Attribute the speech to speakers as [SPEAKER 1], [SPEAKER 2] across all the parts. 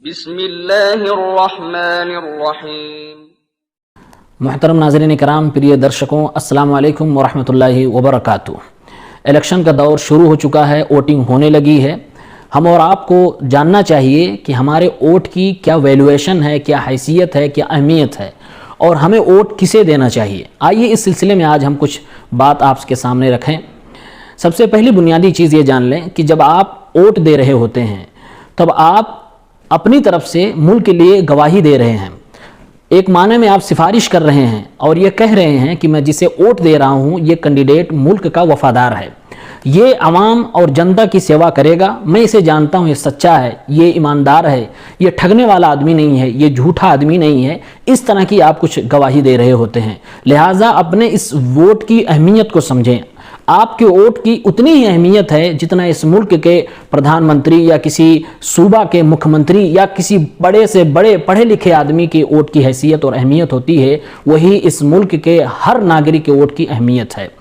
[SPEAKER 1] बिस्मिल्लाहिर्रहमानिर्रहीम।
[SPEAKER 2] मुहतरम नाज़रीन कराम, प्रिय दर्शकों, अस्सलाम वालेकुम वरहमतुल्लाहि वबरकातुहू। इलेक्शन का दौर शुरू हो चुका है, वोटिंग होने लगी है। हम और आपको जानना चाहिए कि हमारे वोट की क्या वैल्यूएशन है, क्या हैसियत है, क्या अहमियत है और हमें वोट किसे देना चाहिए। आइए इस सिलसिले में आज हम कुछ बात आपके सामने रखें। सबसे पहली बुनियादी चीज़ ये जान लें कि जब आप वोट दे रहे होते हैं तब आप अपनी तरफ से मुल्क के लिए गवाही दे रहे हैं। एक माने में आप सिफारिश कर रहे हैं और ये कह रहे हैं कि मैं जिसे वोट दे रहा हूँ ये कैंडिडेट मुल्क का वफादार है, ये आवाम और जनता की सेवा करेगा, मैं इसे जानता हूँ, ये सच्चा है, ये ईमानदार है, ये ठगने वाला आदमी नहीं है, ये झूठा आदमी नहीं है। इस तरह की आप कुछ गवाही दे रहे होते हैं। लिहाजा अपने इस वोट की अहमियत को समझें। आपके वोट की उतनी ही अहमियत है जितना इस मुल्क के प्रधानमंत्री या किसी सूबा के मुख्यमंत्री या किसी बड़े से बड़े पढ़े लिखे आदमी के वोट की हैसियत और अहमियत होती है, वही इस मुल्क के हर नागरिक के वोट की अहमियत है।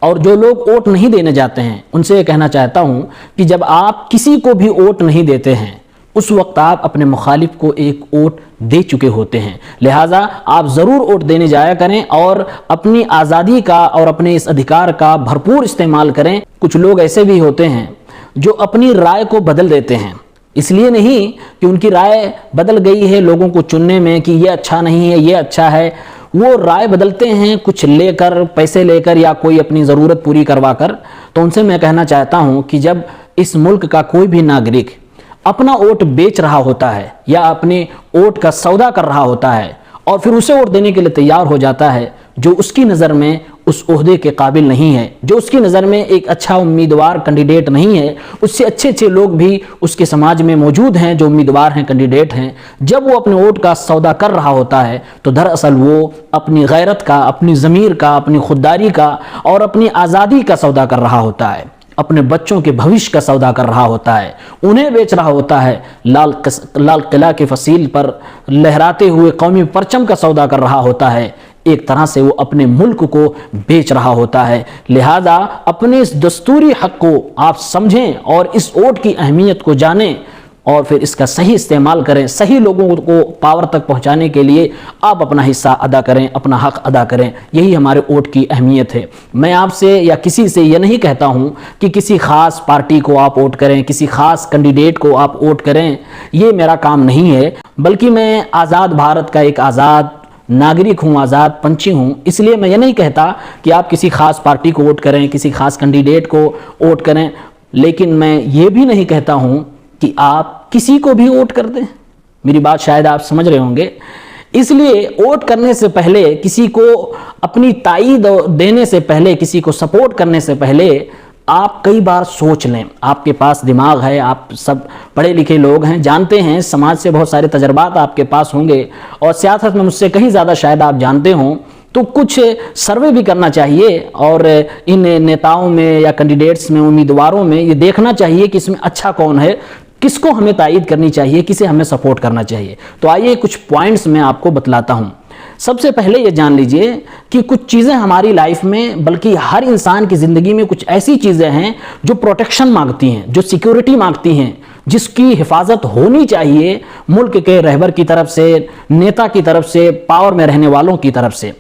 [SPEAKER 2] और जो लोग वोट नहीं देने जाते हैं उनसे ये कहना चाहता हूँ कि जब आप किसी को भी वोट नहीं देते हैं उस वक्त आप अपने मुखालिफ को एक वोट दे चुके होते हैं। लिहाजा आप ज़रूर वोट देने जाया करें और अपनी आज़ादी का और अपने इस अधिकार का भरपूर इस्तेमाल करें। कुछ लोग ऐसे भी होते हैं जो अपनी राय को बदल देते हैं, इसलिए नहीं कि उनकी राय बदल गई है लोगों को चुनने में कि ये अच्छा नहीं है, ये अच्छा है। वो राय बदलते हैं कुछ लेकर, पैसे लेकर या कोई अपनी ज़रूरत पूरी करवा कर। तो उनसे मैं कहना चाहता हूँ कि जब इस मुल्क का कोई भी नागरिक अपना वोट बेच रहा होता है या अपने वोट का सौदा कर रहा होता है और फिर उसे वोट देने के लिए तैयार हो जाता है जो उसकी नज़र में उस ओहदे के काबिल नहीं है, जो उसकी नज़र में एक अच्छा उम्मीदवार कैंडिडेट नहीं है, उससे अच्छे अच्छे लोग भी उसके समाज में मौजूद हैं जो उम्मीदवार हैं, कैंडिडेट हैं, जब वो अपने वोट का सौदा कर रहा होता है तो दरअसल वो अपनी गैरत का, अपनी ज़मीर का, अपनी खुददारी का और अपनी आज़ादी का सौदा कर रहा होता है, अपने बच्चों के भविष्य का सौदा कर रहा होता है, उन्हें बेच रहा होता है, लाल किला के फसील पर लहराते हुए कौमी परचम का सौदा कर रहा होता है। एक तरह से वो अपने मुल्क को बेच रहा होता है। लिहाजा अपने इस दस्तूरी हक को आप समझें और इस वोट की अहमियत को जानें और फिर इसका सही इस्तेमाल करें। सही लोगों को पावर तक पहुंचाने के लिए आप अपना हिस्सा अदा करें, अपना हक अदा करें। यही हमारे वोट की अहमियत है। मैं आपसे या किसी से ये नहीं कहता हूं कि किसी ख़ास पार्टी को आप वोट करें, किसी ख़ास कैंडिडेट को आप वोट करें, ये मेरा काम नहीं है। बल्कि मैं आज़ाद भारत का एक आज़ाद नागरिक हूँ, आज़ाद पंछी हूँ। इसलिए मैं ये नहीं कहता कि आप किसी ख़ास पार्टी को वोट करें, किसी ख़ास कैंडिडेट को वोट करें, लेकिन मैं ये भी नहीं कहता हूँ कि आप किसी को भी वोट कर दें। मेरी बात शायद आप समझ रहे होंगे। इसलिए वोट करने से पहले, किसी को अपनी ताईद देने से पहले, किसी को सपोर्ट करने से पहले आप कई बार सोच लें। आपके पास दिमाग है, आप सब पढ़े लिखे लोग हैं, जानते हैं, समाज से बहुत सारे तजर्बात आपके पास होंगे और सियासत में मुझसे कहीं ज़्यादा शायद आप जानते हों। तो कुछ सर्वे भी करना चाहिए और इन नेताओं में या कैंडिडेट्स में, उम्मीदवारों में ये देखना चाहिए कि इसमें अच्छा कौन है, किसको हमें तायीद करनी चाहिए, किसे हमें सपोर्ट करना चाहिए। तो आइए कुछ पॉइंट्स मैं आपको बतलाता हूँ। सबसे पहले ये जान लीजिए कि कुछ चीज़ें हमारी लाइफ में, बल्कि हर इंसान की ज़िंदगी में कुछ ऐसी चीज़ें हैं जो प्रोटेक्शन मांगती हैं, जो सिक्योरिटी मांगती हैं, जिसकी हिफाजत होनी चाहिए मुल्क के रहबर की तरफ से, नेता की तरफ से, पावर में रहने वालों की तरफ से।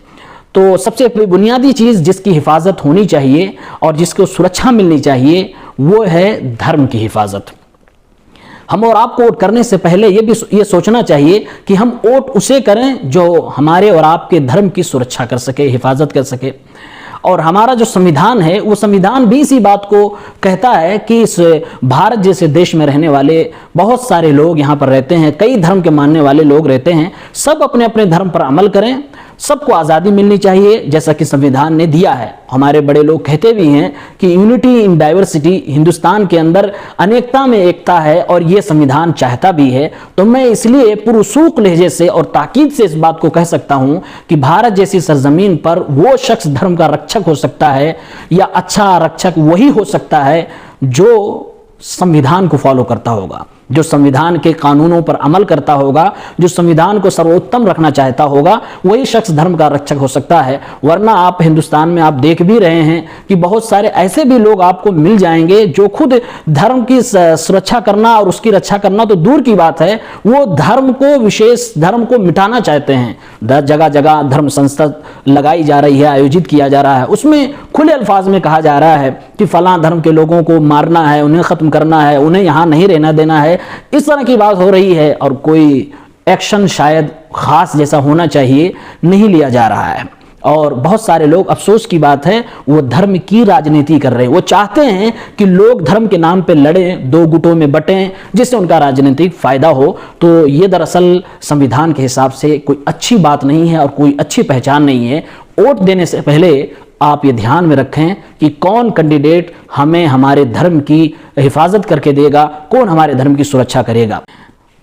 [SPEAKER 2] तो सबसे बुनियादी चीज़ जिसकी हिफाजत होनी चाहिए और जिसको सुरक्षा मिलनी चाहिए वो है धर्म की हिफाजत। हम और आपको वोट करने से पहले ये सोचना चाहिए कि हम वोट उसे करें जो हमारे और आपके धर्म की सुरक्षा कर सके, हिफाजत कर सके। और हमारा जो संविधान है वो संविधान भी इसी बात को कहता है कि इस भारत जैसे देश में रहने वाले बहुत सारे लोग यहाँ पर रहते हैं, कई धर्म के मानने वाले लोग रहते हैं, सब अपने अपने धर्म पर अमल करें, सबको आज़ादी मिलनी चाहिए जैसा कि संविधान ने दिया है। हमारे बड़े लोग कहते भी हैं कि यूनिटी इन डाइवर्सिटी, हिंदुस्तान के अंदर अनेकता में एकता है और ये संविधान चाहता भी है। तो मैं इसलिए पुरसूख लहजे से और ताकीद से इस बात को कह सकता हूं कि भारत जैसी सरजमीन पर वो शख्स धर्म का रक्षक हो सकता है या अच्छा रक्षक वही हो सकता है जो संविधान को फॉलो करता होगा, जो संविधान के कानूनों पर अमल करता होगा, जो संविधान को सर्वोत्तम रखना चाहता होगा, वही शख्स धर्म का रक्षक हो सकता है। वरना आप हिंदुस्तान में आप देख भी रहे हैं कि बहुत सारे ऐसे भी लोग आपको मिल जाएंगे जो खुद धर्म की सुरक्षा करना और उसकी रक्षा करना तो दूर की बात है, वो धर्म को, विशेष धर्म को मिटाना चाहते हैं। जगह जगह धर्म संस्था लगाई जा रही है, आयोजित किया जा रहा है, उसमें खुले अल्फाज में कहा जा रहा है कि फलां धर्म के लोगों को मारना है, उन्हें खत्म करना है, उन्हें यहां नहीं रहना देना है, इस तरह की बात हो रही है और कोई एक्शन शायद खास जैसा होना चाहिए नहीं लिया जा रहा है। और बहुत सारे लोग, अफसोस की बात है, वो धर्म की राजनीति कर रहे हैं। वो चाहते हैं कि लोग धर्म के नाम पे लड़ें, दो गुटों में बटें, जिससे उनका राजनीतिक फायदा हो। तो ये दरअसल संविधान के हिसाब से कोई अच्छी बात नहीं है और कोई अच्छी पहचान नहीं है। वोट देने से पहले आप ये ध्यान में रखें कि कौन कैंडिडेट हमें हमारे धर्म की हिफाजत करके देगा, कौन हमारे धर्म की सुरक्षा करेगा।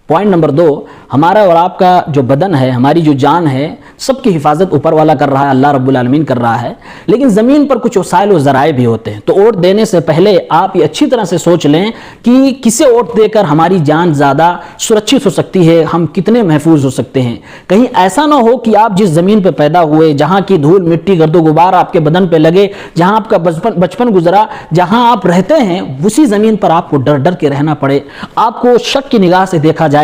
[SPEAKER 2] पॉइंट नंबर 2, हमारा और आपका जो बदन है, हमारी जो जान है, सबकी हिफाजत ऊपर वाला कर रहा है, अल्लाह रब्बुल आलमीन कर रहा है। लेकिन ज़मीन पर कुछ वसाइल और ज़राए भी होते हैं। तो वोट देने से पहले आप ये अच्छी तरह से सोच लें कि किसे वोट देकर हमारी जान ज़्यादा सुरक्षित हो सकती है, हम कितने महफूज हो सकते हैं। कहीं ऐसा ना हो कि आप जिस ज़मीन पर पैदा हुए, जहाँ की धूल मिट्टी गर्दो गुबार आपके बदन पर लगे, जहाँ आपका बचपन गुजरा, जहाँ आप रहते हैं, उसी ज़मीन पर आपको डर डर के रहना पड़े, आपको शक की निगाह से देखा जाए,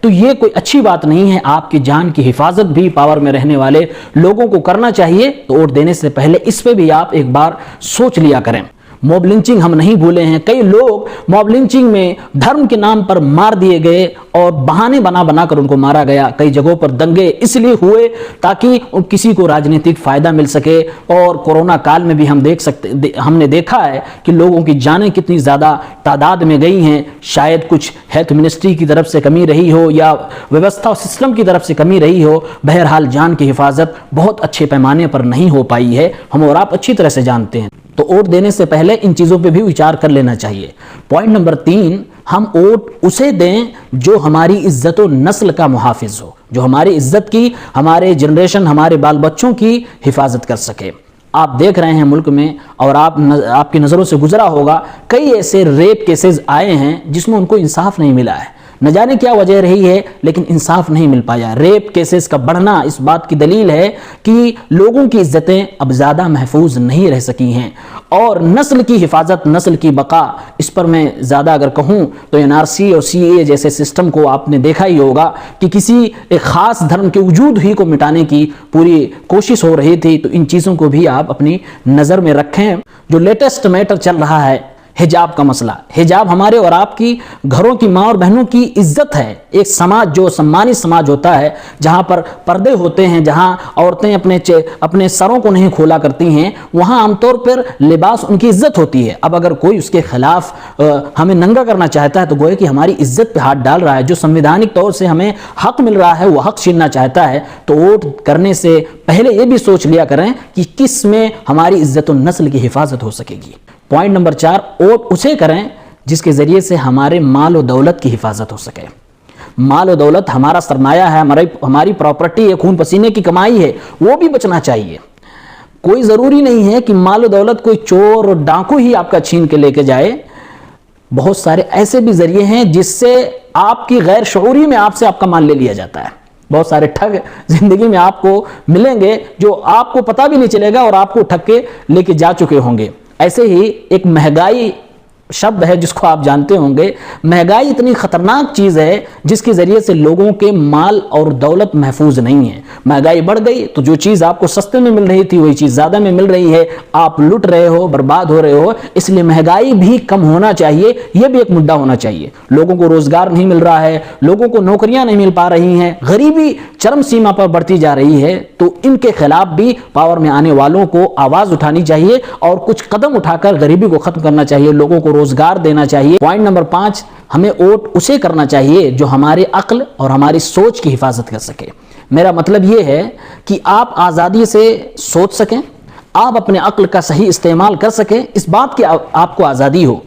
[SPEAKER 2] तो ये कोई अच्छी बात नहीं है। आपकी जान की हिफाजत भी पावर में रहने वाले लोगों को करना चाहिए। तो वोट देने से पहले इस पे भी आप एक बार सोच लिया करें। मॉब लिंचिंग हम नहीं भूले हैं। कई लोग मॉब लिंचिंग में धर्म के नाम पर मार दिए गए और बहाने बना बना कर उनको मारा गया। कई जगहों पर दंगे इसलिए हुए ताकि किसी को राजनीतिक फायदा मिल सके। और कोरोना काल में भी हमने देखा है कि लोगों की जानें कितनी ज्यादा तादाद में गई हैं। शायद कुछ हेल्थ मिनिस्ट्री की तरफ से कमी रही हो या व्यवस्था और सिस्टम की तरफ से कमी रही हो। बहरहाल जान की हिफाजत बहुत अच्छे पैमाने पर नहीं हो पाई है, हम और आप अच्छी तरह से जानते हैं। तो वोट देने से पहले इन चीजों पे भी विचार कर लेना चाहिए। पॉइंट नंबर 3, हम वोट उसे दें जो हमारी इज्जत और नस्ल का मुहाफिज हो, जो हमारी इज्जत की, हमारे जनरेशन, हमारे बाल बच्चों की हिफाजत कर सके। आप देख रहे हैं मुल्क में, और आपकी नज़रों से गुजरा होगा, कई ऐसे रेप केसेस आए हैं जिसमें उनको इंसाफ नहीं मिला है। न जाने क्या वजह रही है, लेकिन इंसाफ नहीं मिल पाया। रेप केसेस का बढ़ना इस बात की दलील है कि लोगों की इज्जतें अब ज़्यादा महफूज नहीं रह सकी हैं। और नस्ल की हिफाजत, नस्ल की बका, इस पर मैं ज़्यादा अगर कहूँ तो NRC और CAA जैसे सिस्टम को आपने देखा ही होगा कि किसी एक ख़ास धर्म के वजूद ही को मिटाने की पूरी कोशिश हो रही थी। तो इन चीज़ों को भी आप अपनी नज़र में रखें। जो लेटेस्ट मैटर चल रहा है, हिजाब का मसला। हिजाब हमारे और आपकी घरों की माँ और बहनों की इज्जत है। एक समाज जो सम्मानित समाज होता है, जहाँ पर पर्दे होते हैं, जहाँ औरतें अपने सरों को नहीं खोला करती हैं, वहाँ आमतौर पर लिबास उनकी इज्जत होती है। अब अगर कोई उसके खिलाफ हमें नंगा करना चाहता है तो गोया कि हमारी इज्जत पे हाथ डाल रहा है। जो संवैधानिक तौर से हमें हक मिल रहा है, वो हक छीनना चाहता है। तो वोट करने से पहले ये भी सोच लिया करें कि किस में हमारी इज्जत और नस्ल की हिफाजत हो सकेगी। पॉइंट नंबर 4, वोट उसे करें जिसके जरिए से हमारे माल और दौलत की हिफाजत हो सके। माल और दौलत हमारा सरमाया है, हमारी प्रॉपर्टी है, खून पसीने की कमाई है, वो भी बचना चाहिए। कोई जरूरी नहीं है कि माल और दौलत कोई चोर और डाकू ही आपका छीन के लेके जाए। बहुत सारे ऐसे भी जरिए हैं जिससे आपकी गैर शऊरी में आपसे आपका माल ले लिया जाता है। बहुत सारे ठग जिंदगी में आपको मिलेंगे जो आपको पता भी नहीं चलेगा और आपको ठग के लेके जा चुके होंगे। ऐसे ही एक महंगाई शब्द है जिसको आप जानते होंगे। महंगाई इतनी खतरनाक चीज है जिसके जरिए से लोगों के माल और दौलत महफूज नहीं है। महंगाई बढ़ गई तो जो चीज आपको सस्ते में मिल रही थी वही चीज ज्यादा में मिल रही है, आप लुट रहे हो, बर्बाद हो रहे हो। इसलिए महंगाई भी कम होना चाहिए, यह भी एक मुद्दा होना चाहिए। लोगों को रोजगार नहीं मिल रहा है, लोगों को नौकरियां नहीं मिल पा रही हैं, गरीबी चरम सीमा पर बढ़ती जा रही है। तो इनके खिलाफ भी पावर में आने वालों को आवाज उठानी चाहिए और कुछ कदम उठाकर गरीबी को खत्म करना चाहिए, लोगों को रोजगार देना चाहिए। पॉइंट नंबर 5, हमें वोट उसे करना चाहिए जो हमारे अक्ल और हमारी सोच की हिफाजत कर सके। मेरा मतलब यह है कि आप आज़ादी से सोच सकें, आप अपने अक्ल का सही इस्तेमाल कर सकें, इस बात की आपको आज़ादी हो।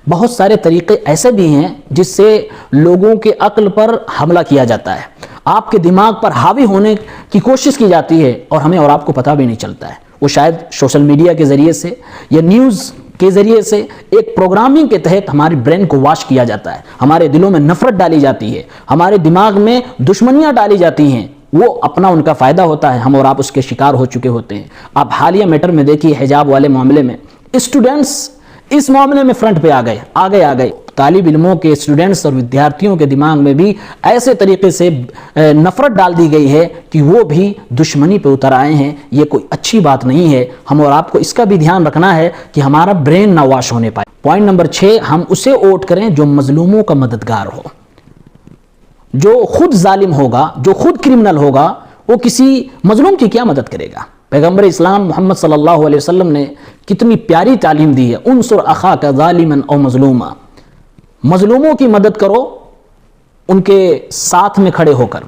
[SPEAKER 2] बहुत सारे तरीके ऐसे भी हैं जिससे लोगों के अक्ल पर हमला किया जाता है, आपके दिमाग पर हावी होने की कोशिश की जाती है और हमें और आपको पता भी नहीं चलता है। वो शायद सोशल मीडिया के जरिए से या न्यूज़ के जरिए से, एक प्रोग्रामिंग के तहत हमारे ब्रेन को वॉश किया जाता है, हमारे दिलों में नफरत डाली जाती है, हमारे दिमाग में दुश्मनियां डाली जाती हैं। वो अपना उनका फायदा होता है, हम और आप उसके शिकार हो चुके होते हैं। आप हालिया मैटर में देखिए, हिजाब वाले मामले में स्टूडेंट्स इस मामले में फ्रंट पे आ गए। तालिब इल्मों के, स्टूडेंट्स और विद्यार्थियों के दिमाग में भी ऐसे तरीके से नफरत डाल दी गई है कि वो भी दुश्मनी पे उतर आए हैं। ये कोई अच्छी बात नहीं है। हम और आपको इसका भी ध्यान रखना है कि हमारा ब्रेन ना वॉश होने पाए। पॉइंट नंबर 6, हम उसे वोट करें जो मजलूमों का मददगार हो। जो खुद जालिम होगा, जो खुद क्रिमिनल होगा, वो किसी मजलूम की क्या मदद करेगा। पैगंबर इस्लाम मोहम्मद सल्लल्लाहु अलैहि वसल्लम ने कितनी प्यारी तालीम दी है, उनसुर अखा का जालिमन और मजलूमा। मजलूमों की मदद करो उनके साथ में खड़े होकर,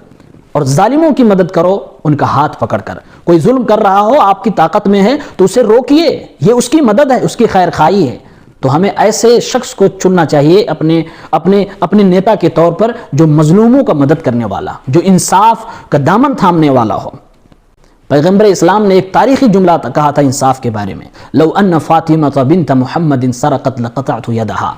[SPEAKER 2] और जालिमों की मदद करो उनका हाथ पकड़कर। कोई जुल्म कर रहा हो, आपकी ताकत में है तो उसे रोकिए, ये उसकी मदद है, उसकी खैर खाई है। तो हमें ऐसे शख्स को चुनना चाहिए अपने अपने अपने नेता के तौर पर, जो मजलूमों का मदद करने वाला, जो इंसाफ का दामन थामने वाला हो। पैगंबर इस्लाम ने एक तारीखी जुमला कहा था इंसाफ के बारे में, लौ अन्न फातिमा बिन्त मुहम्मदिन सरक़त लक़तअतु यदहा।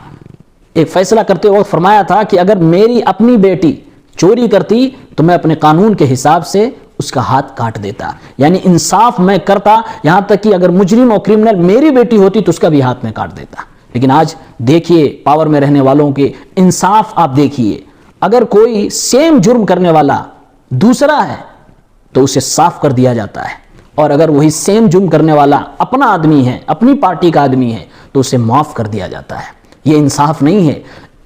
[SPEAKER 2] एक फैसला करते वक्त फरमाया था कि अगर मेरी अपनी बेटी चोरी करती तो मैं अपने कानून के हिसाब से उसका हाथ काट देता, यानी इंसाफ मैं करता, यहां तक कि अगर मुजरिम और क्रिमिनल मेरी बेटी होती तो उसका भी हाथ में काट देता। लेकिन आज देखिए पावर में रहने वालों के इंसाफ आप देखिए, अगर कोई सेम जुर्म करने वाला दूसरा है तो उसे साफ कर दिया जाता है, और अगर वही सेम जुर्म करने वाला अपना आदमी है, अपनी पार्टी का आदमी है, तो उसे माफ कर दिया जाता है। ये इंसाफ नहीं है।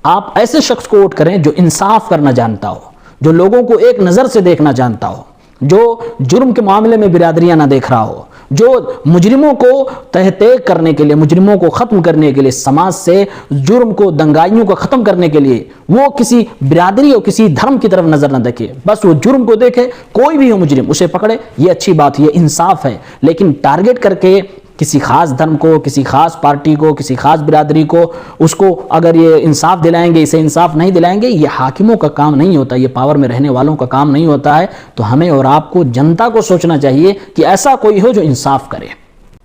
[SPEAKER 2] आप ऐसे शख्स को वोट करें जो इंसाफ करना जानता हो, जो लोगों को एक नज़र से देखना जानता हो, जो जुर्म के मामले में बिरादरियां ना देख रहा हो, जो मुजरिमों को तहते करने के लिए, मुजरिमों को ख़त्म करने के लिए, समाज से जुर्म को, दंगाइयों को ख़त्म करने के लिए वो किसी बिरादरी और किसी धर्म की तरफ नज़र ना देखे, बस वो जुर्म को देखे, कोई भी हो मुजरिम उसे पकड़े, ये अच्छी बात, ये इंसाफ है। लेकिन टारगेट करके किसी खास धर्म को, किसी खास पार्टी को, किसी खास बिरादरी को, उसको अगर ये इंसाफ दिलाएंगे, इसे इंसाफ नहीं दिलाएंगे, ये हाकिमों का काम नहीं होता, ये पावर में रहने वालों का काम नहीं होता है। तो हमें और आपको, जनता को सोचना चाहिए कि ऐसा कोई हो जो इंसाफ करे।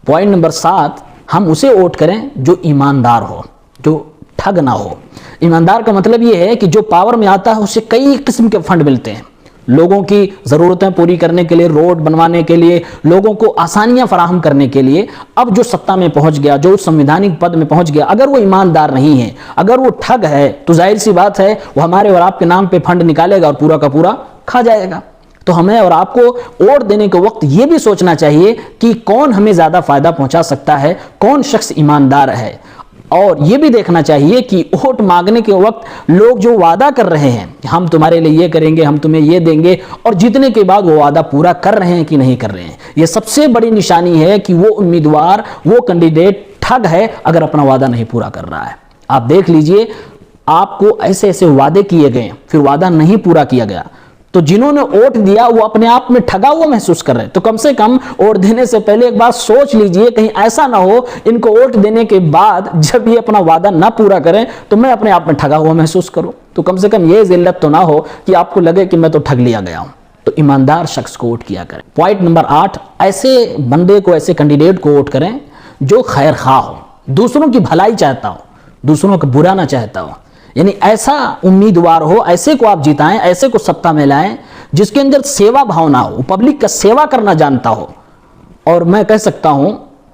[SPEAKER 2] पॉइंट नंबर 7, हम उसे वोट करें जो ईमानदार हो, जो ठग ना हो। ईमानदार का मतलब ये है कि जो पावर में आता है उसे कई किस्म के फंड मिलते हैं, लोगों की ज़रूरतें पूरी करने के लिए, रोड बनवाने के लिए, लोगों को आसानियां फराहम करने के लिए। अब जो सत्ता में पहुंच गया, जो संवैधानिक पद में पहुंच गया, अगर वो ईमानदार नहीं है, अगर वो ठग है, तो जाहिर सी बात है वो हमारे और आपके नाम पे फंड निकालेगा और पूरा का पूरा खा जाएगा। तो हमें और आपको वोट देने के वक्त ये भी सोचना चाहिए कि कौन हमें ज़्यादा फायदा पहुंचा सकता है, कौन शख्स ईमानदार है। और ये भी देखना चाहिए कि वोट मांगने के वक्त लोग जो वादा कर रहे हैं, हम तुम्हारे लिए ये करेंगे, हम तुम्हें ये देंगे, और जीतने के बाद वो वादा पूरा कर रहे हैं कि नहीं कर रहे हैं। ये सबसे बड़ी निशानी है कि वो उम्मीदवार, वो कैंडिडेट ठग है अगर अपना वादा नहीं पूरा कर रहा है। आप देख लीजिए, आपको ऐसे ऐसे वादे किए गए, फिर वादा नहीं पूरा किया गया, तो जिन्होंने वोट दिया वो अपने आप में ठगा हुआ महसूस कर रहे हैं। तो कम से कम वोट देने से पहले एक बार सोच लीजिए, कहीं ऐसा ना हो इनको वोट देने के बाद जब ये अपना वादा ना पूरा करें तो मैं अपने आप में ठगा हुआ महसूस करूं। तो कम से कम ये जिल्लत तो ना हो कि आपको लगे कि मैं तो ठग लिया गया हूं। तो ईमानदार शख्स को वोट किया करें। पॉइंट नंबर 8, ऐसे बंदे को, ऐसे कैंडिडेट को वोट करें जो खैर खा हो, दूसरों की भलाई चाहता हो, दूसरों का बुरा ना चाहता हो। यानी ऐसा उम्मीदवार हो, ऐसे को आप जिताएं, ऐसे को सत्ता में लाएं जिसके अंदर सेवा भावना हो, पब्लिक का सेवा करना जानता हो। और मैं कह सकता हूं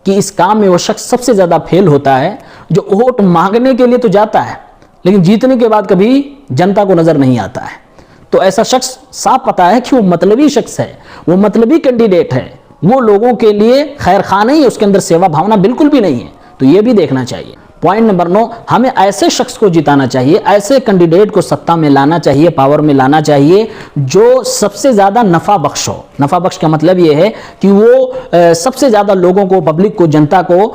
[SPEAKER 2] कि इस काम में वो शख्स सबसे ज्यादा फेल होता है जो वोट मांगने के लिए तो जाता है लेकिन जीतने के बाद कभी जनता को नजर नहीं आता है। तो ऐसा शख्स साफ पता है कि वो मतलबी शख्स है, वो मतलबी कैंडिडेट है, वो लोगों के लिए खैर खा नहीं है, उसके अंदर सेवा भावना बिल्कुल भी नहीं है। तो ये भी देखना चाहिए। पॉइंट नंबर 9, हमें ऐसे शख्स को जिताना चाहिए, ऐसे कैंडिडेट को सत्ता में लाना चाहिए, पावर में लाना चाहिए जो सबसे ज्यादा नफा बख्श हो। नफा बख्श का मतलब यह है कि वो सबसे ज्यादा लोगों को, पब्लिक को, जनता को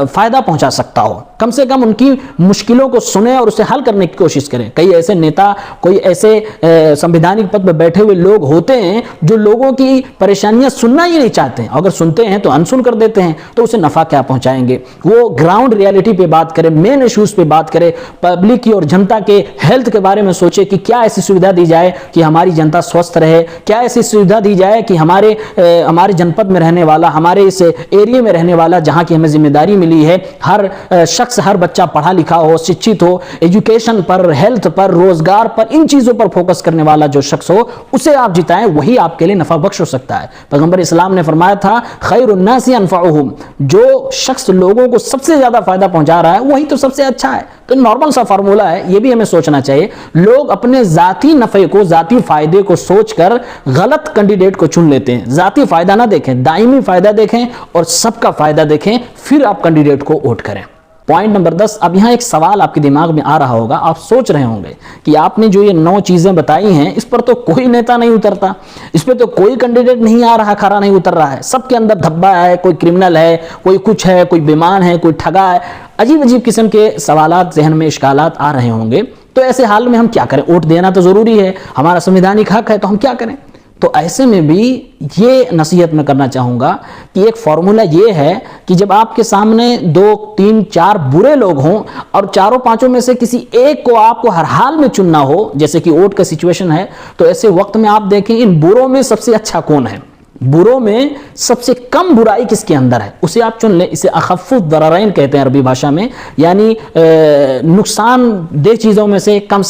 [SPEAKER 2] फायदा पहुंचा सकता हो। कम से कम उनकी मुश्किलों को सुने और उसे हल करने की कोशिश करें। कई ऐसे नेता, कोई ऐसे संवैधानिक पद पर बैठे हुए लोग होते हैं जो लोगों की परेशानियां सुनना ही नहीं चाहते हैं, अगर सुनते हैं तो अनसुन कर देते हैं, तो उसे नफा क्या पहुंचाएंगे। वो ग्राउंड रियलिटी पे बात करें, मेन इश्यूज पे बात करें, पब्लिक की और जनता के हेल्थ के बारे में सोचे कि क्या ऐसी सुविधा दी जाए कि हमारी जनता स्वस्थ रहे, क्या ऐसी सुविधा दी जाए कि हमारे जनपद में रहने वाला, हमारे इस एरिया में रहने वाला, जहां की हमें जिम्मेदारी मिली है, हर शख्स, हर बच्चा पढ़ा लिखा हो, शिक्षित हो, एजुकेशन पर, हेल्थ पर, रोजगार पर, इन चीजों पर फोकस करने वाला जो शख्स हो उसे आप जिताएं, वही आपके लिए नफा बख्श हो सकता है। पैगंबर इस्लाम ने फरमाया था खैरुन्नासी अनफअहुम, जो शख्स लोगों को सबसे ज्यादा फायदा पहुंचा रहा है वही तो सबसे अच्छा है। तो नॉर्मल सा फार्मूला है, ये भी हमें सोचना चाहिए। लोग अपने जाती नफे को, जाती फायदे को सोचकर गलत कैंडिडेट को चुन लेते हैं। जाती फायदा ना देखें, दायमी फायदा देखें और सबका फायदा देखें, फिर आप कैंडिडेट को वोट करें। पॉइंट नंबर 10, अब यहां एक सवाल आपके दिमाग में आ रहा होगा, आप सोच रहे होंगे कि आपने जो ये 9 चीजें बताई हैं, इस पर तो कोई नेता नहीं उतरता, इस पर तो कोई कैंडिडेट नहीं आ रहा, खरा नहीं उतर रहा है, सबके अंदर धब्बा है, कोई क्रिमिनल है, कोई कुछ है, कोई बेईमान है, कोई ठगा है, अजीब अजीब किस्म के सवालात जहन में, इश्कालात आ रहे होंगे। तो ऐसे हाल में हम क्या करें? वोट देना तो जरूरी है, हमारा संवैधानिक हक है, तो हम क्या करें? तो ऐसे में भी ये नसीहत मैं करना चाहूँगा कि एक फॉर्मूला ये है कि जब आपके सामने 2, 3, 4 बुरे लोग हों और चारों पांचों में से किसी एक को आपको हर हाल में चुनना हो, जैसे कि वोट का सिचुएशन है, तो ऐसे वक्त में आप देखें इन बुरों में सबसे अच्छा कौन है, बुरों में सबसे कम बुराई किसके अंदर है, उसे आप चुन लें। इसे अखफ़्फ़ुद दरारैन कहते हैं अरबी भाषा में, यानी नुकसानदेह चीज़ों में से कम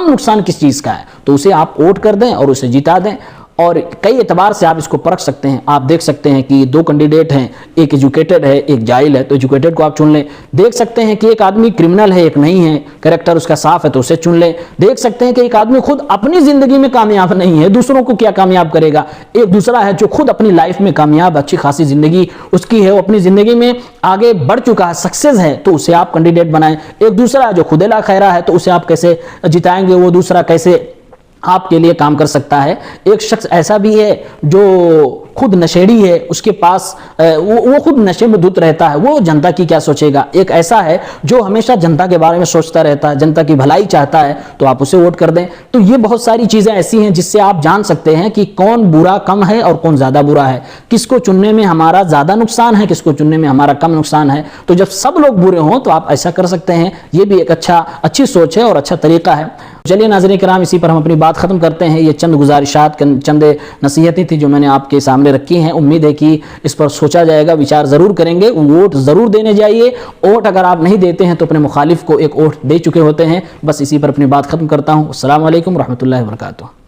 [SPEAKER 2] नुकसान किस चीज़ का है, तो उसे आप वोट कर दें और उसे जिता दें। और कई एतबार से आप इसको परख सकते हैं। आप देख सकते हैं कि 2 कैंडिडेट हैं, एक एजुकेटेड है, एक जाहिल है, तो एजुकेटेड को आप चुन लें। देख सकते हैं कि एक आदमी क्रिमिनल है, एक नहीं है, कैरेक्टर उसका साफ है, तो उसे चुन लें। देख सकते हैं कि एक आदमी खुद अपनी जिंदगी में कामयाब नहीं है, दूसरों को क्या कामयाब करेगा। एक दूसरा है जो खुद अपनी लाइफ में कामयाब, अच्छी खासी जिंदगी उसकी है, वो अपनी जिंदगी में आगे बढ़ चुका है, सक्सेस है, तो उसे आप कैंडिडेट बनाएं। एक दूसरा है जो खुदेला खैरा है, तो उसे आप कैसे जिताएंगे, वो दूसरा कैसे आपके लिए काम कर सकता है। एक शख्स ऐसा भी है जो खुद नशेड़ी है, उसके पास वो खुद नशे में धुत रहता है, वो जनता की क्या सोचेगा। एक ऐसा है जो हमेशा जनता के बारे में सोचता रहता है, जनता की भलाई चाहता है, तो आप उसे वोट कर दें। तो ये बहुत सारी चीजें ऐसी हैं जिससे आप जान सकते हैं कि कौन बुरा कम है और कौन ज्यादा बुरा है, किसको चुनने में हमारा ज्यादा नुकसान है, किसको चुनने में हमारा कम नुकसान है। तो जब सब लोग बुरे हों तो आप ऐसा कर सकते हैं। ये भी एक अच्छी सोच है और अच्छा तरीका है। चलिए नाज़रीन किराम, इसी पर हम अपनी बात खत्म करते हैं। ये चंद गुजारिशात, चंद नसीहतें थी जो मैंने आपके सामने रखी हैं। उम्मीद है कि इस पर सोचा जाएगा, विचार ज़रूर करेंगे। वोट ज़रूर देने जाइए। वोट अगर आप नहीं देते हैं तो अपने मुखालिफ को एक वोट दे चुके होते हैं। बस इसी पर अपनी बात खत्म करता हूँ। अस्सलाम वालेकुम रहमतुल्लाहि व बरकातुहू।